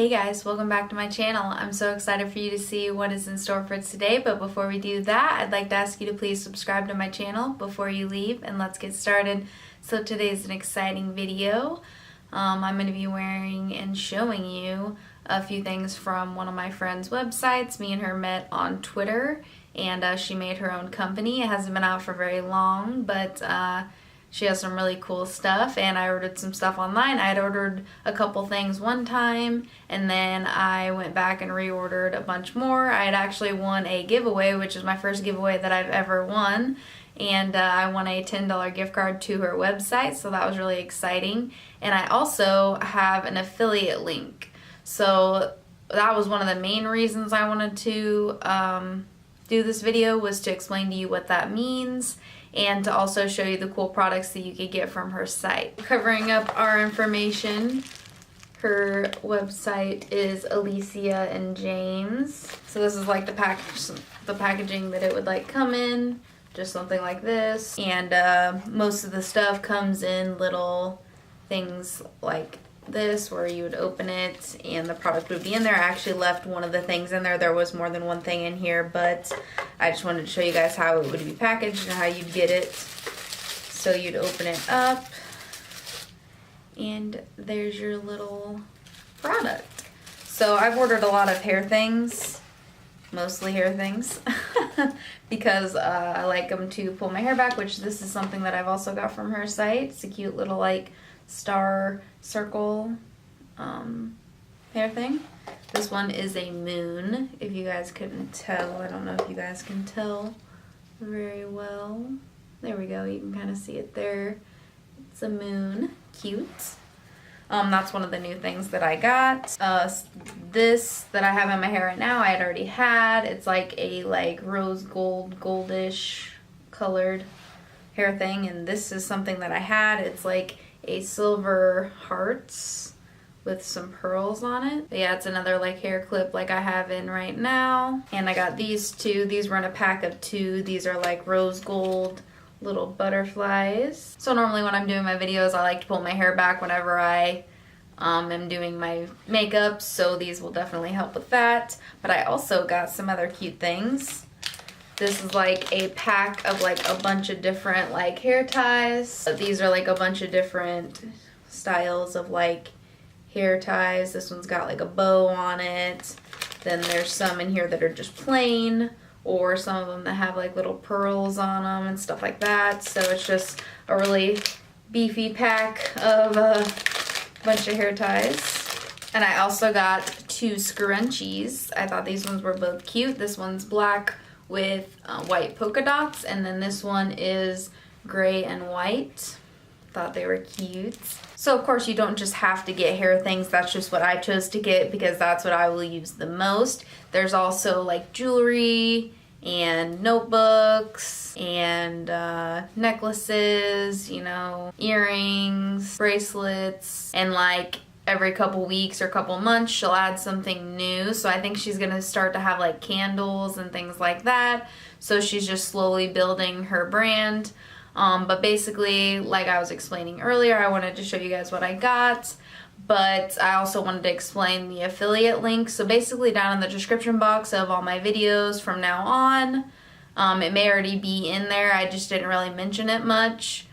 Hey guys, welcome back to my channel. I'm so excited for you to see what is in store for today, but before we do that, I'd like to ask you to please subscribe to my channel before you leave, and let's get started. So today's an exciting video. I'm going to be wearing and showing you a few things from one of my friend's websites. Me and her met on Twitter, and she made her own company. It hasn't been out for very long, but she has some really cool stuff, and I ordered some stuff online. I had ordered a couple things one time, and then I went back and reordered a bunch more. I had actually won a giveaway, which is my first giveaway that I've ever won, and I won a $10 gift card to her website, so that was really exciting. And I also have an affiliate link, so that was one of the main reasons I wanted to do this video, was to explain to you what that means and to also show you the cool products that you could get from her site. Covering up our information, her website is Alicia and James. So this is like the packaging that it would like come in, just something like this. And most of the stuff comes in little things like this where you would open it and the product would be in there. I actually left one of the things in there. There was more than one thing in here, but I just wanted to show you guys how it would be packaged and how you'd get it. So you'd open it up and there's your little product. So I've ordered a lot of hair things, mostly hair things, because I like them to pull my hair back, which this is something that I've also got from her site. It's a cute little like star circle hair thing. This one is a moon, if you guys couldn't tell. I don't know if you guys can tell very well. There we go, you can kind of see it there. It's a moon. Cute. That's one of the new things that I got. This that I have in my hair right now I had already had. It's like a rose gold, goldish colored hair thing, and this is something that I had. It's like a silver hearts with some pearls on it. But yeah, it's another like hair clip like I have in right now. And I got these two. These were in a pack of 2. These are like rose gold little butterflies. So normally when I'm doing my videos, I like to pull my hair back whenever I am doing my makeup, so these will definitely help with that. But I also got some other cute things. This is like a pack of like a bunch of different like hair ties. These are like a bunch of different styles of like hair ties. This one's got like a bow on it. Then there's some in here that are just plain, or some of them that have like little pearls on them and stuff like that. So it's just a really beefy pack of a bunch of hair ties. And I also got 2 scrunchies. I thought these ones were both cute. This one's black with white polka dots, and then this one is gray and white. Thought they were cute. So of course you don't just have to get hair things. That's just what I chose to get because that's what I will use the most. There's also like jewelry and notebooks and necklaces, you know, earrings, bracelets, and like every couple weeks or couple months she'll add something new. So I think she's gonna start to have like candles and things like that. So she's just slowly building her brand. But basically, like I was explaining earlier, I wanted to show you guys what I got, but I also wanted to explain the affiliate link. So basically down in the description box of all my videos from now on, it may already be in there, I just didn't really mention it much.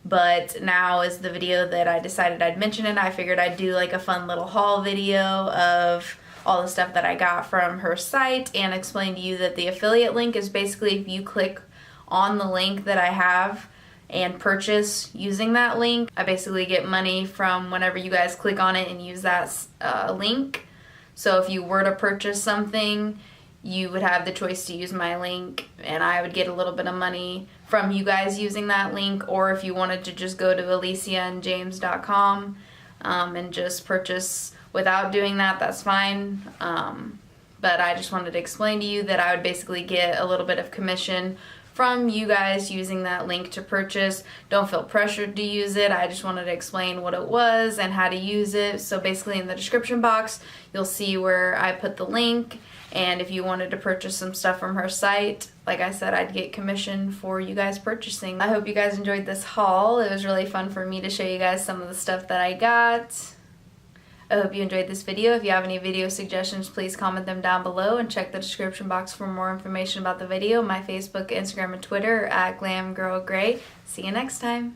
But now is the video that I decided I'd mention it. I figured I'd do like a fun little haul video of all the stuff that I got from her site and explain to you that the affiliate link is basically if you click on the link that I have and purchase using that link, I basically get money from whenever you guys click on it and use that link. So if you were to purchase something, you would have the choice to use my link and I would get a little bit of money from you guys using that link. Or if you wanted to just go to AliciaandJames.com and just purchase without doing that, that's fine. But I just wanted to explain to you that I would basically get a little bit of commission from you guys using that link to purchase. Don't feel pressured to use it. I just wanted to explain what it was and how to use it. So basically in the description box, you'll see where I put the link. And if you wanted to purchase some stuff from her site, like I said, I'd get commission for you guys purchasing. I hope you guys enjoyed this haul. It was really fun for me to show you guys some of the stuff that I got. I hope you enjoyed this video. If you have any video suggestions, please comment them down below and check the description box for more information about the video. My Facebook, Instagram, and Twitter are at GlamGirlGray. See you next time.